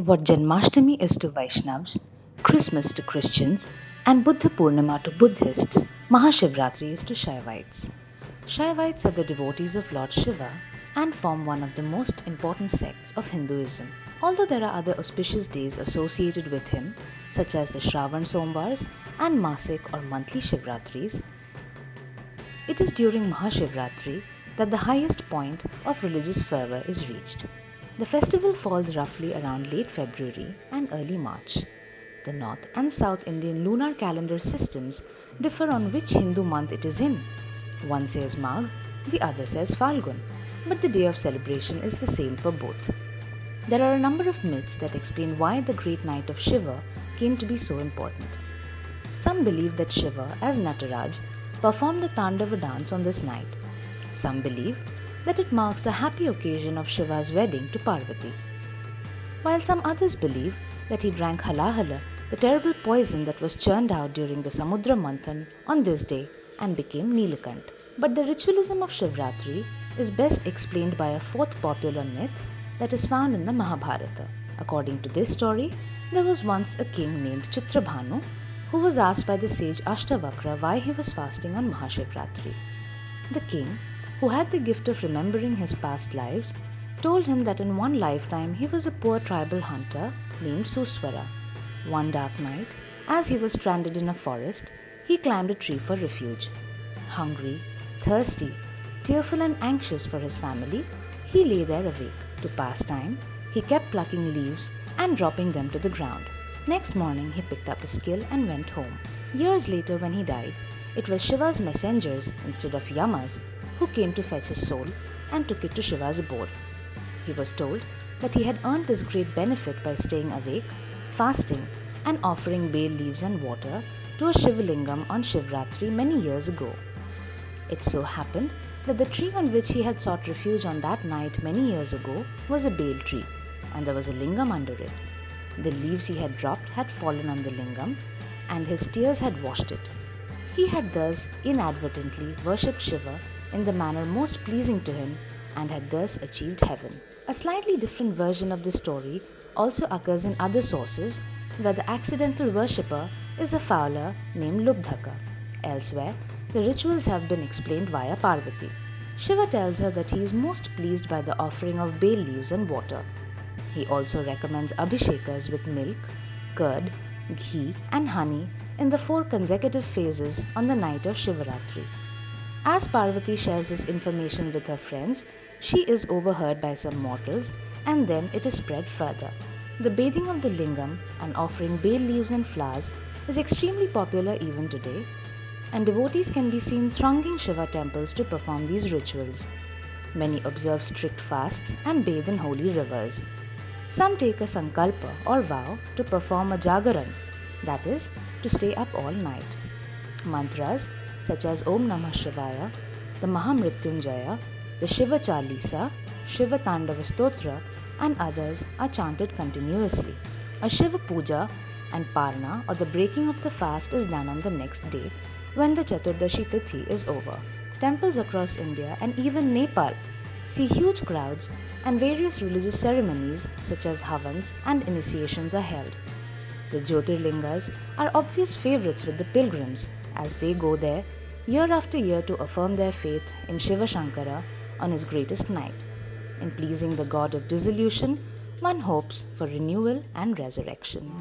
What Janmashtami is to Vaishnavas, Christmas to Christians, and Buddha Purnima to Buddhists, Maha Shivratri is to Shaivites. Shaivites are the devotees of Lord Shiva and form one of the most important sects of Hinduism. Although there are other auspicious days associated with him, such as the Shravan Somvars and Masik or monthly Shivratris, it is during Maha Shivratri that the highest point of religious fervour is reached. The festival falls roughly around late February and early March. The North and South Indian lunar calendar systems differ on which Hindu month it is in. One says Magh, the other says Falgun, but the day of celebration is the same for both. There are a number of myths that explain why the great night of Shiva came to be so important. Some believe that Shiva, as Nataraj, performed the Tandava dance on this night. Some believe that it marks the happy occasion of Shiva's wedding to Parvati, while some others believe that he drank halahala, the terrible poison that was churned out during the Samudra Manthan on this day and became Nilakant. But the ritualism of Shivratri is best explained by a fourth popular myth that is found in the Mahabharata. According to this story, there was once a king named Chitrabhanu who was asked by the sage Ashtavakra why he was fasting on Maha Shivratri. The king, who had the gift of remembering his past lives, told him that in one lifetime he was a poor tribal hunter named Suswara. One dark night, as he was stranded in a forest, he climbed a tree for refuge. Hungry, thirsty, tearful and anxious for his family, he lay there awake. To pass time, he kept plucking leaves and dropping them to the ground. Next morning, he picked up a skill and went home. Years later, when he died, it was Shiva's messengers instead of Yamas who came to fetch his soul and took it to Shiva's abode. He was told that he had earned this great benefit by staying awake, fasting, and offering Bael leaves and water to a Shivalingam on Shivratri many years ago. It so happened that the tree on which he had sought refuge on that night many years ago was a Bael tree, and there was a lingam under it. The leaves he had dropped had fallen on the lingam, and his tears had washed it. He had thus inadvertently worshipped Shiva in the manner most pleasing to him and had thus achieved heaven. A slightly different version of this story also occurs in other sources, where the accidental worshipper is a fowler named Lubdhaka. Elsewhere, the rituals have been explained via Parvati. Shiva tells her that he is most pleased by the offering of Bael leaves and water. He also recommends abhishekas with milk, curd, ghee and honey in the 4 consecutive phases on the night of Shivaratri. As Parvati shares this information with her friends, she is overheard by some mortals and then it is spread further. The bathing of the lingam and offering Bael leaves and flowers is extremely popular even today, and devotees can be seen thronging Shiva temples to perform these rituals. Many observe strict fasts and bathe in holy rivers. Some take a sankalpa or vow to perform a jagaran, that is, to stay up all night. Mantras such as Om Namah Shivaya, the Maha Mrityunjaya, the Shiva Chalisa, Shiva Tandava Stotra, and others are chanted continuously. A Shiva Puja and Parna or the breaking of the fast is done on the next day when the Chaturdashi Tithi is over. Temples across India and even Nepal see huge crowds and various religious ceremonies such as havans and initiations are held. The Jyotirlingas are obvious favorites with the pilgrims as they go there year after year to affirm their faith in Shiva Shankara on his greatest night. In pleasing the god of dissolution, one hopes for renewal and resurrection.